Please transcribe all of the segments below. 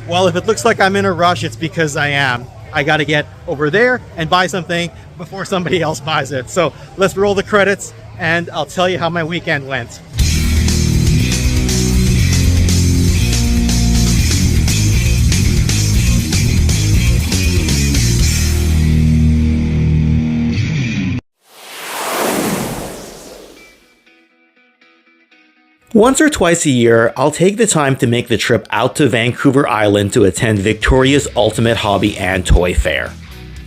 Well, if it looks like I'm in a rush, it's because I am. I got to get over there and buy something before somebody else buys it. So let's roll the credits and I'll tell you how my weekend went. Once or twice a year, I'll take the time to make the trip out to Vancouver Island to attend Victoria's Ultimate Hobby and Toy Fair.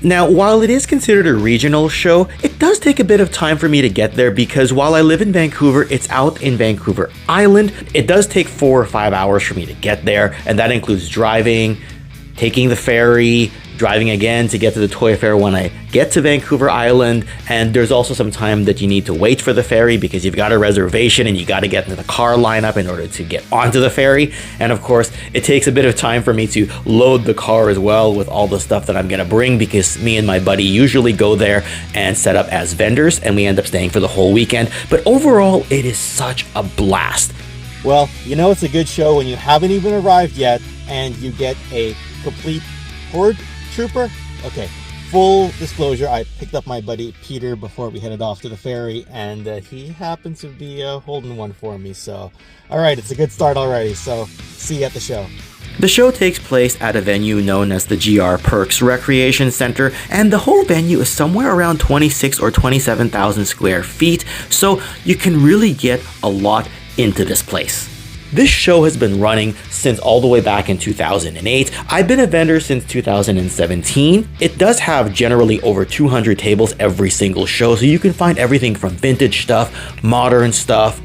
Now, while it is considered a regional show, it does take a bit of time for me to get there because while I live in Vancouver, it's out in Vancouver Island. It does take 4 or 5 hours for me to get there, and that includes driving, taking the ferry, driving again to get to the toy fair when I get to Vancouver Island, and there's also some time that you need to wait for the ferry because you've got a reservation and you got to get into the car lineup in order to get onto the ferry. And of course, it takes a bit of time for me to load the car as well with all the stuff that I'm gonna bring because me and my buddy usually go there and set up as vendors and we end up staying for the whole weekend. But overall, it is such a blast. Well, you know it's a good show when you haven't even arrived yet and you get a complete horde trooper. Okay, full disclosure, I picked up my buddy Peter before we headed off to the ferry, and he happens to be holding one for me. So, all right, it's a good start already. So, see you at the show. The show takes place at a venue known as the Pearkes Recreation Center, and the whole venue is somewhere around 26 or 27,000 square feet, so you can really get a lot into this place. This show has been running since all the way back in 2008. I've been a vendor since 2017. It does have generally over 200 tables every single show, so you can find everything from vintage stuff, modern stuff,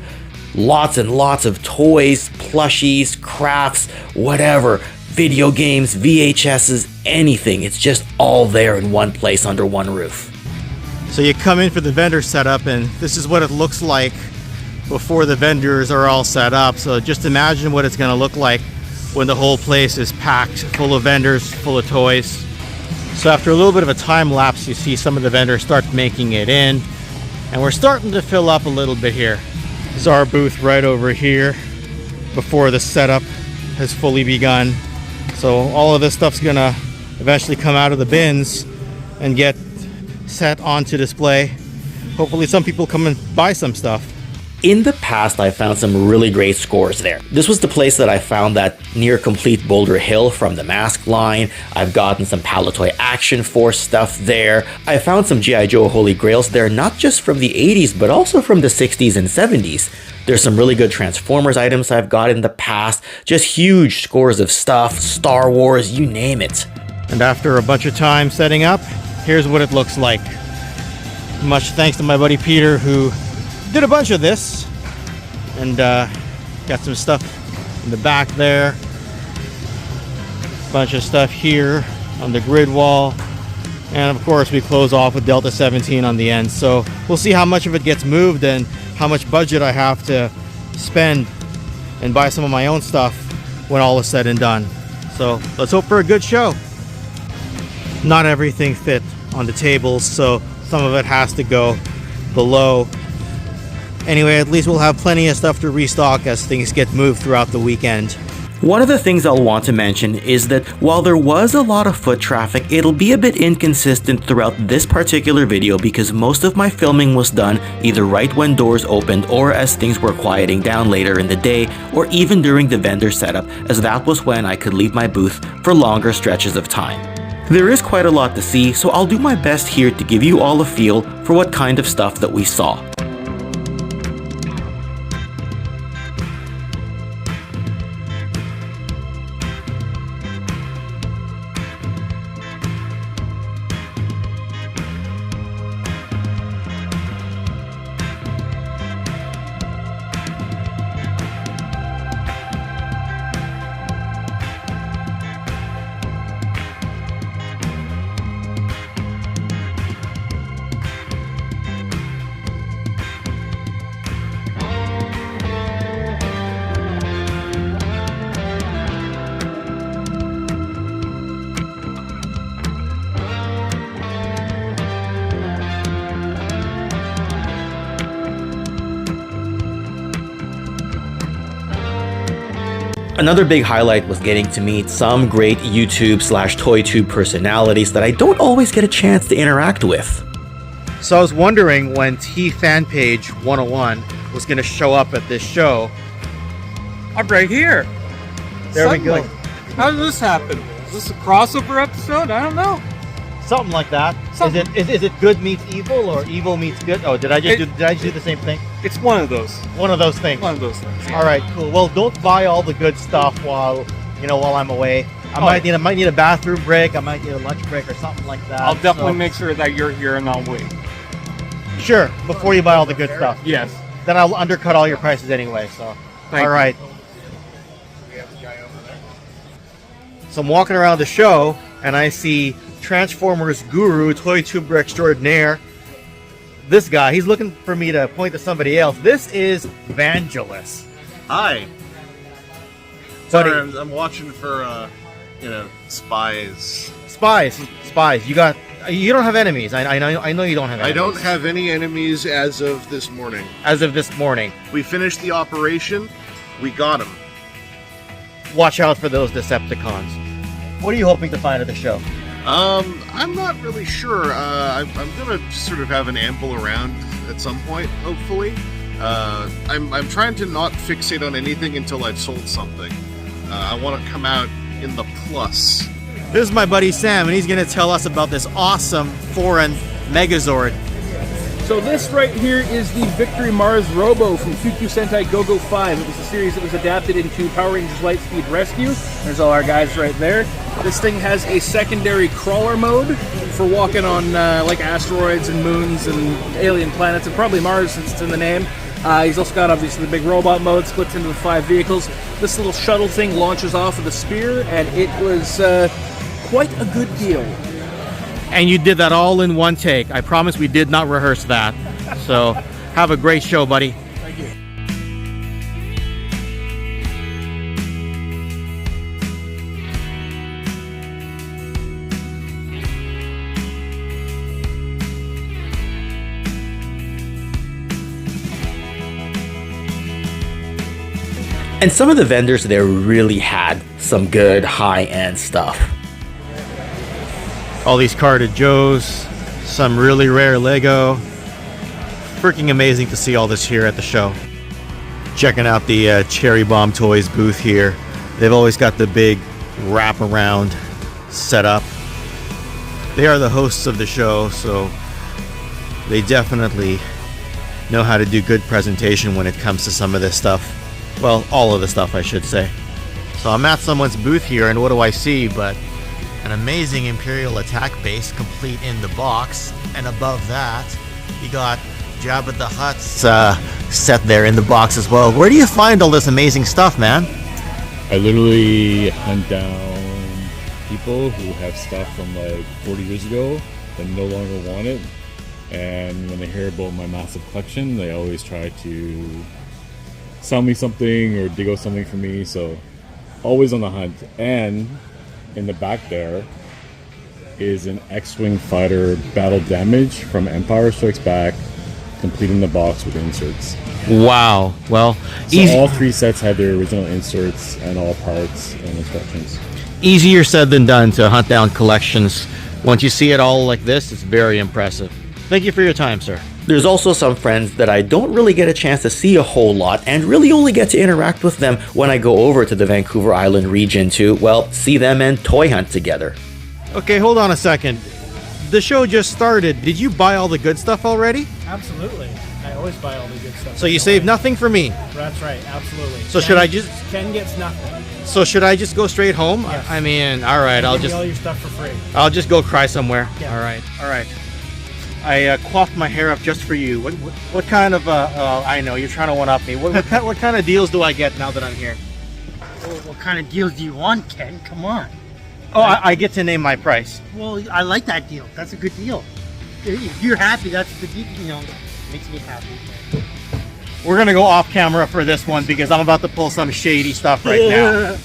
lots and lots of toys, plushies, crafts, whatever, video games, VHSs, anything. It's just all there in one place under one roof. So you come in for the vendor setup and this is what it looks like before the vendors are all set up. So just imagine what it's going to look like when the whole place is packed full of vendors, full of toys. So after a little bit of a time lapse, you see some of the vendors start making it in, and we're starting to fill up a little bit here. This is our booth right over here before the setup has fully begun. So all of this stuff's gonna eventually come out of the bins and get set onto display. Hopefully some people come and buy some stuff. In the past, I found some really great scores there. This was the place that I found that near complete Boulder Hill from the Mask line. I've gotten some Palatoy Action Force stuff there. I found some G.I. Joe Holy Grails there, not just from the 80s, but also from the 60s and 70s. There's some really good Transformers items I've got in the past. Just huge scores of stuff, Star Wars, you name it. And after a bunch of time setting up, here's what it looks like. Much thanks to my buddy Peter, who did a bunch of this, and got some stuff in the back there, bunch of stuff here on the grid wall, and of course we close off with Delta 17 on the end. So we'll see how much of it gets moved and how much budget I have to spend and buy some of my own stuff when all is said and done. So let's hope for a good show. Not everything fit on the tables, so some of it has to go below. Anyway, at least we'll have plenty of stuff to restock as things get moved throughout the weekend. One of the things I'll want to mention is that while there was a lot of foot traffic, it'll be a bit inconsistent throughout this particular video because most of my filming was done either right when doors opened or as things were quieting down later in the day, or even during the vendor setup, as that was when I could leave my booth for longer stretches of time. There is quite a lot to see, so I'll do my best here to give you all a feel for what kind of stuff that we saw. Another big highlight was getting to meet some great YouTube/ToyTube personalities that I don't always get a chance to interact with. So I was wondering when T-Fanpage 101 was going to show up at this show. I'm right here. There we go. How did this happen? Is this a crossover episode? I don't know. Something like that. Is it good meets evil or evil meets good? Oh, did I just do the same thing? It's one of those. One of those things. One of those things. All right, cool. Well, don't buy all the good stuff while I'm away. I might need a bathroom break. I might need a lunch break or something like that. I'll definitely make sure that you're here and I'll wait. Sure, before you buy all the good stuff. Yes. Then I'll undercut all your prices anyway. So, all right. So I'm walking around the show and I see Transformers Guru, Toy Tuber Extraordinaire. This guy, he's looking for me to point to somebody else. This is Vangelis. Hi. Sorry, I'm watching for, spies. Spies. You don't have enemies. I know you don't have enemies. I don't have any enemies as of this morning. As of this morning. We finished the operation. We got him. Watch out for those Decepticons. What are you hoping to find at the show? I'm not really sure. I'm gonna sort of have an amble around at some point, hopefully. I'm trying to not fixate on anything until I've sold something. I want to come out in the plus. This is my buddy Sam, and he's gonna tell us about this awesome foreign Megazord. So this right here is the Victory Mars Robo from QQ Sentai Go-Go 5. It was a series that was adapted into Power Rangers Lightspeed Rescue. There's all our guys right there. This thing has a secondary crawler mode for walking on like asteroids and moons and alien planets, and probably Mars since it's in the name. He's also got obviously the big robot mode, splits into the 5 vehicles. This little shuttle thing launches off of the spear, and it was quite a good deal. And you did that all in one take. I promise we did not rehearse that. So, have a great show, buddy. Thank you. And some of the vendors there really had some good high-end stuff. All these carded Joes, some really rare Lego. Freaking amazing to see all this here at the show. Checking out the Cherry Bomb Toys booth here. They've always got the big wraparound setup. They are the hosts of the show, so they definitely know how to do good presentation when it comes to some of this stuff. Well, all of the stuff, I should say. So I'm at someone's booth here, and what do I see but an amazing Imperial attack base complete in the box, and above that you got Jabba the Hutt's set there in the box as well. Where do you find all this amazing stuff, man? I literally hunt down people who have stuff from like 40 years ago that no longer want it, and when they hear about my massive collection, they always try to sell me something or dig out something for me, so always on the hunt. And in the back there is an X-Wing fighter battle damage from Empire Strikes Back, completing the box with inserts. Wow. Well, so all 3 sets had their original inserts and all parts and instructions. Easier said than done to hunt down collections. Once you see it all like this, it's very impressive. Thank you for your time, sir. There's also some friends that I don't really get a chance to see a whole lot, and really only get to interact with them when I go over to the Vancouver Island region to, well, see them and toy hunt together. Okay, hold on a second. The show just started. Did you buy all the good stuff already? Absolutely. I always buy all the good stuff. So you saved nothing for me? That's right, absolutely. So should I just... Ken gets nothing. So should I just go straight home? Yes. I mean, all right, I'll just... all your stuff for free. I'll just go cry somewhere. Yeah. All right. I coiffed my hair up just for you. What kind of, I know, you're trying to one-up me. What kind of deals do I get now that I'm here? Well, what kind of deals do you want, Ken? Come on. Oh, I get to name my price. Well, I like that deal. That's a good deal. If you're happy, that's the deal, makes me happy. We're going to go off camera for this one because I'm about to pull some shady stuff right now.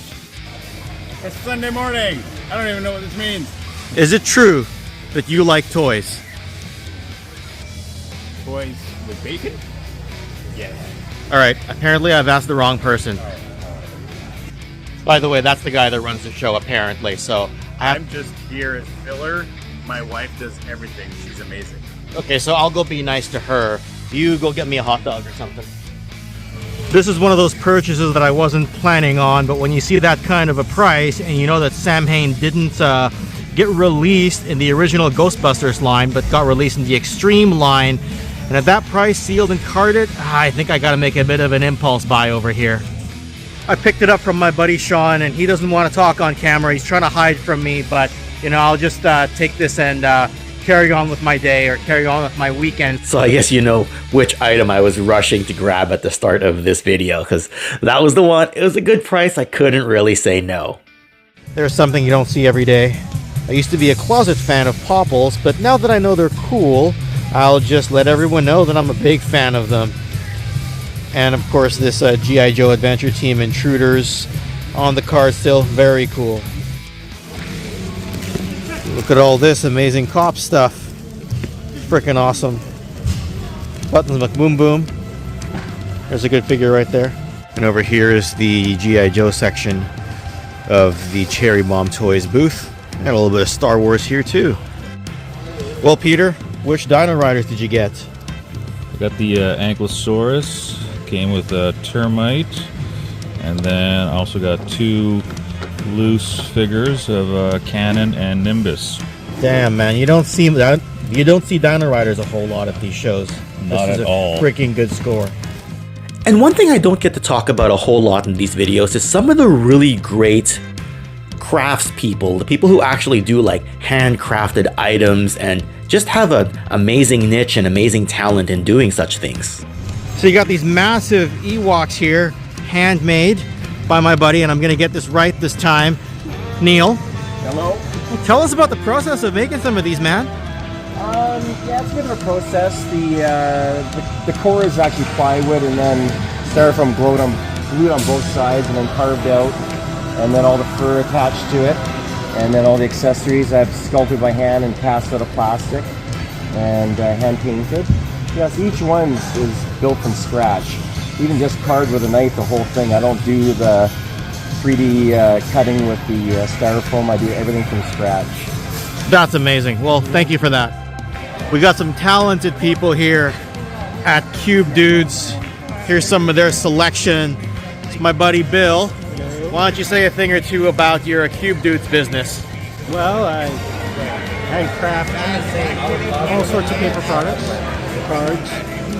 It's Sunday morning. I don't even know what this means. Is it true that you like toys? Toys with bacon? Yeah. All right, apparently I've asked the wrong person. By the way, that's the guy that runs the show, apparently. So I'm just here as filler. My wife does everything. She's amazing. Okay, so I'll go be nice to her. You go get me a hot dog or something. This is one of those purchases that I wasn't planning on, but when you see that kind of a price and you know that Samhain didn't get released in the original Ghostbusters line, but got released in the Extreme line, and at that price, sealed and carded, I think I gotta make a bit of an impulse buy over here. I picked it up from my buddy Sean, and he doesn't want to talk on camera. He's trying to hide from me, but you know, I'll just take this and carry on with my day or carry on with my weekend. So I guess you know which item I was rushing to grab at the start of this video, because that was the one. It was a good price. I couldn't really say no. There's something you don't see every day. I used to be a closet fan of Popples, but now that I know they're cool, I'll just let everyone know that I'm a big fan of them. And of course this G.I. Joe Adventure Team Intruders on the card still, very cool. Look at all this amazing cop stuff. Freaking awesome. Buttons McBoom Boom. There's a good figure right there. And over here is the G.I. Joe section of the Cherry Bomb Toys booth. And a little bit of Star Wars here too. Well, Peter, which Dino Riders did you get? I got the Ankylosaurus. Came with a Termite. And then I also got 2 loose figures of Cannon and Nimbus. Damn, man, you don't see that. You don't see Dino Riders a whole lot at these shows. Not at all. Freaking good score. And one thing I don't get to talk about a whole lot in these videos is some of the really great crafts people, the people who actually do like handcrafted items and just have an amazing niche and amazing talent in doing such things. So you got these massive Ewoks here, handmade by my buddy, and I'm gonna get this right this time. Neil. Hello. Tell us about the process of making some of these, man. Yeah, it's a bit of a process. The core is actually plywood and then styrofoam glued on both sides and then carved out, and then all the fur attached to it, and then all the accessories I've sculpted by hand and cast out of plastic and hand painted. Yes, each one is built from scratch. Even just carved with a knife, the whole thing. I don't do the 3D cutting with the styrofoam. I do everything from scratch. That's amazing. Well, thank you for that. We got some talented people here at Cube Dudes. Here's some of their selection. It's my buddy Bill. Why don't you say a thing or two about your Cube Dudes business? Well, I handcraft all sorts of paper products, cards,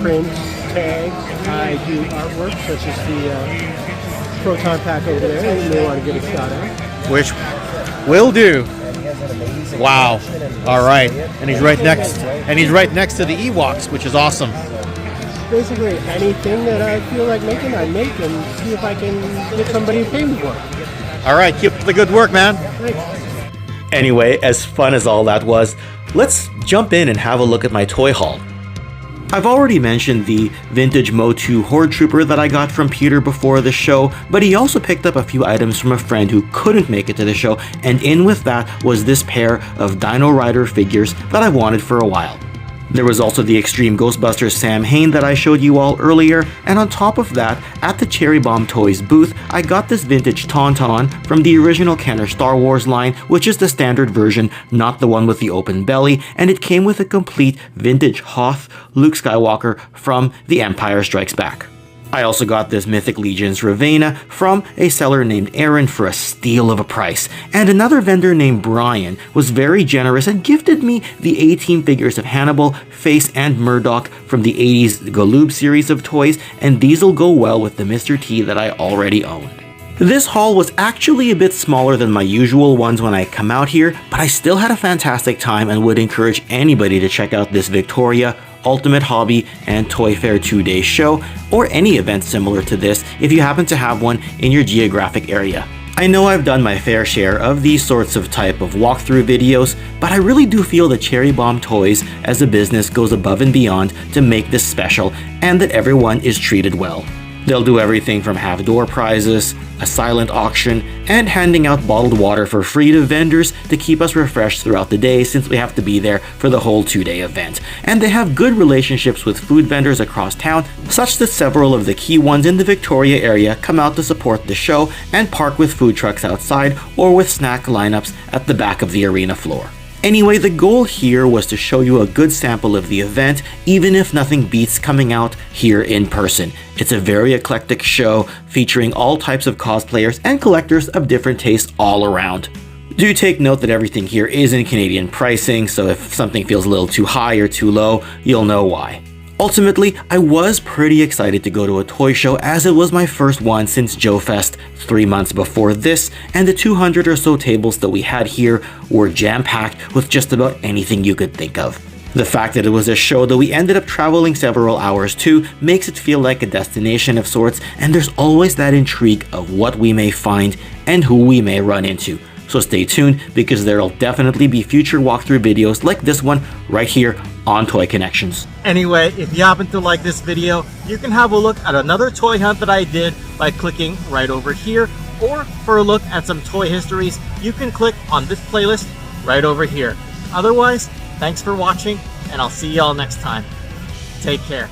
prints, tags. I do artwork such as the Proton Pack over there. You may want to get a shot at. Which will do. Wow. All right. And he's right next. And he's right next to the Ewoks, which is awesome. Basically, anything that I feel like making, I make and see if I can get somebody to pay me for it. All right. Keep up the good work, man. Thanks. Anyway, as fun as all that was, let's jump in and have a look at my toy haul. I've already mentioned the vintage Motu Horde Trooper that I got from Peter before the show, but he also picked up a few items from a friend who couldn't make it to the show, and in with that was this pair of Dino Rider figures that I wanted for a while. There was also the Extreme Ghostbusters Samhain that I showed you all earlier, and on top of that, at the Cherry Bomb Toys booth, I got this vintage Tauntaun from the original Kenner Star Wars line, which is the standard version, not the one with the open belly, and it came with a complete vintage Hoth Luke Skywalker from The Empire Strikes Back. I also got this Mythic Legions Ravenna from a seller named Aaron for a steal of a price, and another vendor named Brian was very generous and gifted me the A-Team figures of Hannibal, Face, and Murdoch from the 80s Galoob series of toys, and these'll go well with the Mr. T that I already own. This haul was actually a bit smaller than my usual ones when I come out here, but I still had a fantastic time and would encourage anybody to check out this Victoria, Ultimate Hobby, and Toy Fair 2-day show, or any event similar to this if you happen to have one in your geographic area. I know I've done my fair share of these sorts of type of walkthrough videos, but I really do feel that Cherry Bomb Toys as a business goes above and beyond to make this special, and that everyone is treated well. They'll do everything from have door prizes, a silent auction, and handing out bottled water for free to vendors to keep us refreshed throughout the day since we have to be there for the whole 2-day event. And they have good relationships with food vendors across town, such that several of the key ones in the Victoria area come out to support the show and park with food trucks outside or with snack lineups at the back of the arena floor. Anyway, the goal here was to show you a good sample of the event, even if nothing beats coming out here in person. It's a very eclectic show featuring all types of cosplayers and collectors of different tastes all around. Do take note that everything here is in Canadian pricing, so if something feels a little too high or too low, you'll know why. Ultimately, I was pretty excited to go to a toy show as it was my first one since Joe Fest 3 months before this, and the 200 or so tables that we had here were jam-packed with just about anything you could think of. The fact that it was a show that we ended up traveling several hours to makes it feel like a destination of sorts, and there's always that intrigue of what we may find and who we may run into. So stay tuned because there'll definitely be future walkthrough videos like this one right here on Toy Connections. Anyway, if you happen to like this video, you can have a look at another toy hunt that I did by clicking right over here, or for a look at some toy histories, you can click on this playlist right over here. Otherwise, thanks for watching, and I'll see y'all next time. Take care.